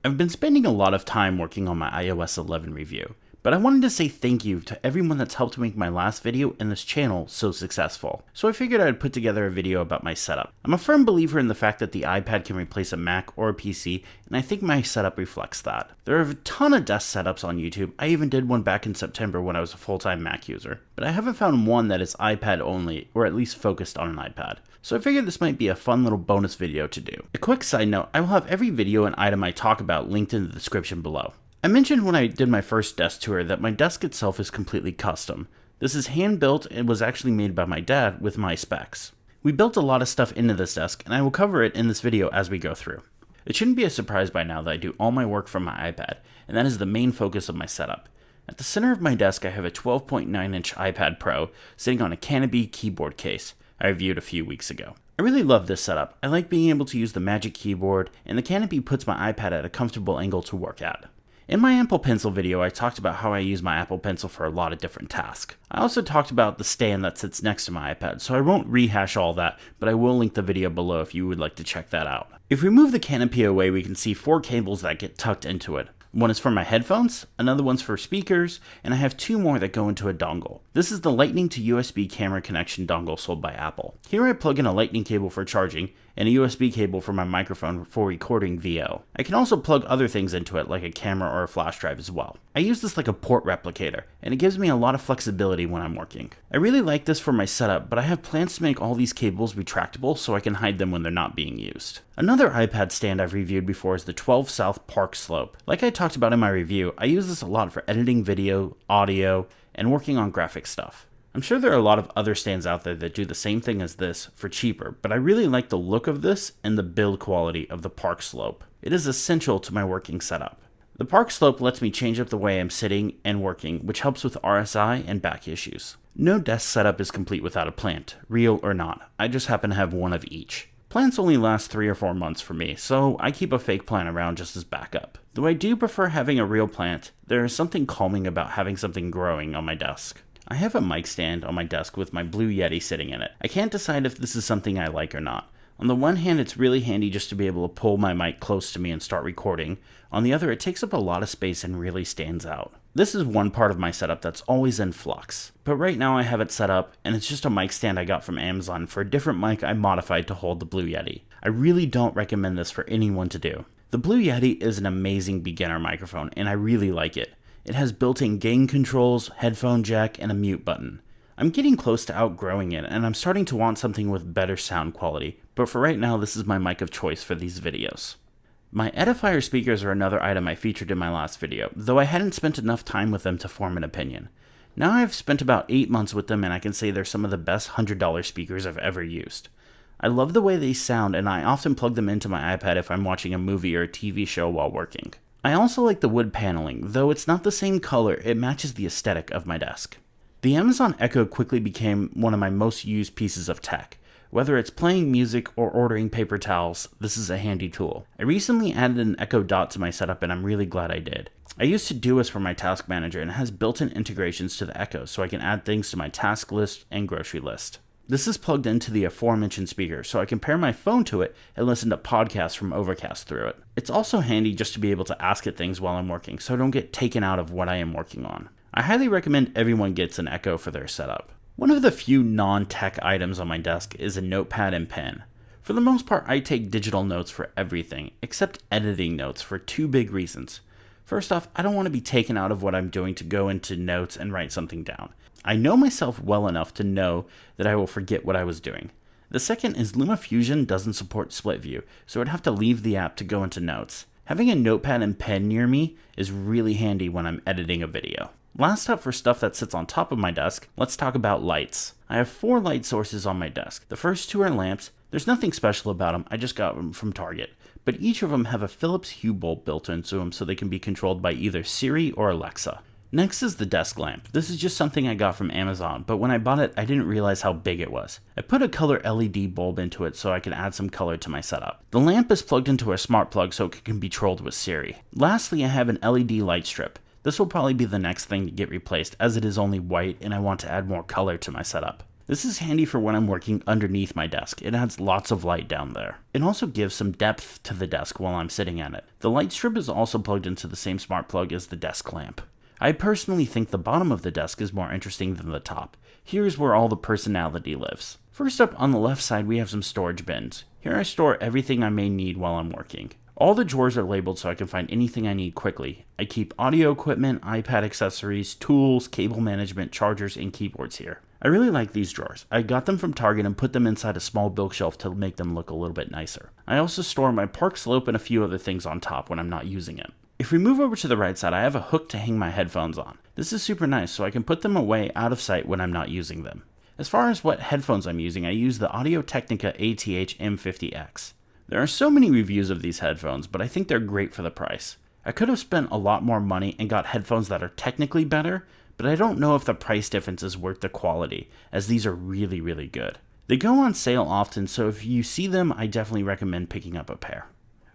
I've been spending a lot of time working on my iOS 11 review, but I wanted to say thank you to everyone that's helped make my last video and this channel so successful. So I figured I'd put together a video about my setup. I'm a firm believer in the fact that the iPad can replace a Mac or a PC, and I think my setup reflects that. There are a ton of desk setups on YouTube. I even did one back in September when I was a full-time Mac user, but I haven't found one that is iPad only, or at least focused on an iPad. So I figured this might be a fun little bonus video to do. A quick side note, I will have every video and item I talk about linked in the description below. I mentioned when I did my first desk tour that my desk itself is completely custom. This is hand built and was actually made by my dad with my specs. We built a lot of stuff into this desk, and I will cover it in this video as we go through. It shouldn't be a surprise by now that I do all my work from my iPad, and that is the main focus of my setup. At the center of my desk I have a 12.9-inch iPad Pro sitting on a Canopy keyboard case I reviewed a few weeks ago. I really love this setup. I like being able to use the Magic Keyboard, and the Canopy puts my iPad at a comfortable angle to work at. In my Apple Pencil video, I talked about how I use my Apple Pencil for a lot of different tasks. I also talked about the stand that sits next to my iPad, so I won't rehash all that, but I will link the video below if you would like to check that out. If we move the Canopy away, we can see 4 cables that get tucked into it. One is for my headphones, another one's for speakers, and I have 2 more that go into a dongle. This is the Lightning to USB camera connection dongle sold by Apple. Here I plug in a Lightning cable for charging, and a USB cable for my microphone for recording VO. I can also plug other things into it like a camera or a flash drive as well. I use this like a port replicator, and it gives me a lot of flexibility when I'm working. I really like this for my setup, but I have plans to make all these cables retractable so I can hide them when they're not being used. Another iPad stand I've reviewed before is the 12 South Parc Slope. Like I talked about in my review, I use this a lot for editing video, audio, and working on graphic stuff. I'm sure there are a lot of other stands out there that do the same thing as this for cheaper, but I really like the look of this and the build quality of the Parc Slope. It is essential to my working setup. The Parc Slope lets me change up the way I'm sitting and working, which helps with RSI and back issues. No desk setup is complete without a plant, real or not. I just happen to have one of each. Plants only last 3 or 4 months for me, so I keep a fake plant around just as backup. Though I do prefer having a real plant, there is something calming about having something growing on my desk. I have a mic stand on my desk with my blue Yeti sitting in it. I can't decide if this is something I like or not. On the one hand, it's really handy just to be able to pull my mic close to me and start recording. On the other, it takes up a lot of space and really stands out. This is one part of my setup that's always in flux. But right now I have it set up, and it's just a mic stand I got from Amazon for a different mic I modified to hold the blue Yeti. I really don't recommend this for anyone to do. The blue Yeti is an amazing beginner microphone, and I really like it. It has built-in gain controls, headphone jack, and a mute button. I'm getting close to outgrowing it, and I'm starting to want something with better sound quality, but for right now this is my mic of choice for these videos. My Edifier speakers are another item I featured in my last video, though I hadn't spent enough time with them to form an opinion. Now I've spent about 8 months with them, and I can say they're some of the best $100 speakers I've ever used. I love the way they sound, and I often plug them into my iPad if I'm watching a movie or a TV show while working. I also like the wood paneling, though it's not the same color, it matches the aesthetic of my desk. The Amazon Echo quickly became one of my most used pieces of tech. Whether it's playing music or ordering paper towels, this is a handy tool. I recently added an Echo Dot to my setup, and I'm really glad I did. I used Todoist for my task manager, and it has built-in integrations to the Echo so I can add things to my task list and grocery list. This is plugged into the aforementioned speaker, so I can pair my phone to it and listen to podcasts from Overcast through it. It's also handy just to be able to ask it things while I'm working, so I don't get taken out of what I am working on. I highly recommend everyone gets an Echo for their setup. One of the few non-tech items on my desk is a notepad and pen. For the most part, I take digital notes for everything, except editing notes for 2 big reasons. First off, I don't want to be taken out of what I'm doing to go into notes and write something down. I know myself well enough to know that I will forget what I was doing. The second is LumaFusion doesn't support split view, so I'd have to leave the app to go into notes. Having a notepad and pen near me is really handy when I'm editing a video. Last up, for stuff that sits on top of my desk, let's talk about lights. I have 4 light sources on my desk. The first 2 are lamps. There's nothing special about them, I just got them from Target. But each of them have a Philips Hue bulb built into them so they can be controlled by either Siri or Alexa. Next is the desk lamp. This is just something I got from Amazon, but when I bought it, I didn't realize how big it was. I put a color LED bulb into it so I could add some color to my setup. The lamp is plugged into a smart plug so it can be controlled with Siri. Lastly, I have an LED light strip. This will probably be the next thing to get replaced as it is only white and I want to add more color to my setup. This is handy for when I'm working underneath my desk. It adds lots of light down there. It also gives some depth to the desk while I'm sitting at it. The light strip is also plugged into the same smart plug as the desk lamp. I personally think the bottom of the desk is more interesting than the top. Here's where all the personality lives. First up on the left side we have some storage bins. Here I store everything I may need while I'm working. All the drawers are labeled so I can find anything I need quickly. I keep audio equipment, iPad accessories, tools, cable management, chargers, and keyboards here. I really like these drawers. I got them from Target and put them inside a small bookshelf to make them look a little bit nicer. I also store my Parc Slope and a few other things on top when I'm not using it. If we move over to the right side, I have a hook to hang my headphones on. This is super nice so I can put them away out of sight when I'm not using them. As far as what headphones I'm using, I use the Audio-Technica ATH M50X. There are so many reviews of these headphones, but I think they're great for the price. I could have spent a lot more money and got headphones that are technically better, but I don't know if the price difference is worth the quality, as these are really good. They go on sale often, so if you see them, I definitely recommend picking up a pair.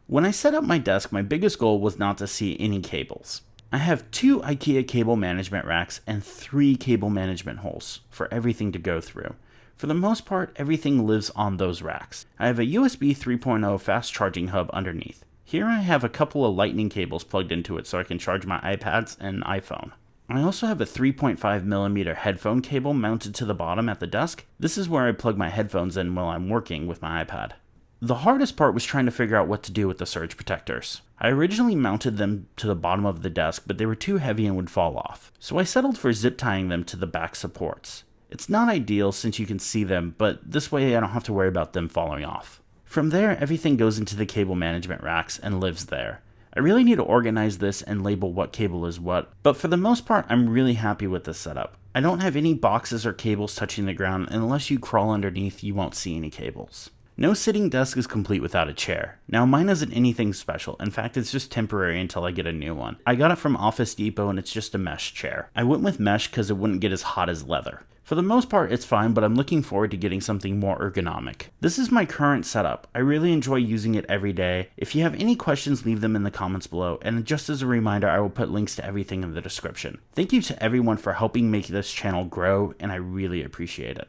When I set up my desk, my biggest goal was not to see any cables. I have 2 Ikea cable management racks and 3 cable management holes for everything to go through. For the most part, everything lives on those racks. I have a USB 3.0 fast charging hub underneath. Here I have a couple of lightning cables plugged into it so I can charge my iPads and iPhone. I also have a 3.5mm headphone cable mounted to the bottom at the desk. This is where I plug my headphones in while I'm working with my iPad. The hardest part was trying to figure out what to do with the surge protectors. I originally mounted them to the bottom of the desk, but they were too heavy and would fall off. So I settled for zip tying them to the back supports. It's not ideal since you can see them, but this way I don't have to worry about them falling off. From there, everything goes into the cable management racks and lives there. I really need to organize this and label what cable is what, but for the most part, I'm really happy with this setup. I don't have any boxes or cables touching the ground, and unless you crawl underneath, you won't see any cables. No sitting desk is complete without a chair. Now mine isn't anything special, in fact it's just temporary until I get a new one. I got it from Office Depot and it's just a mesh chair. I went with mesh because it wouldn't get as hot as leather. For the most part it's fine, but I'm looking forward to getting something more ergonomic. This is my current setup. I really enjoy using it every day. If you have any questions, leave them in the comments below, and just as a reminder, I will put links to everything in the description. Thank you to everyone for helping make this channel grow, and I really appreciate it.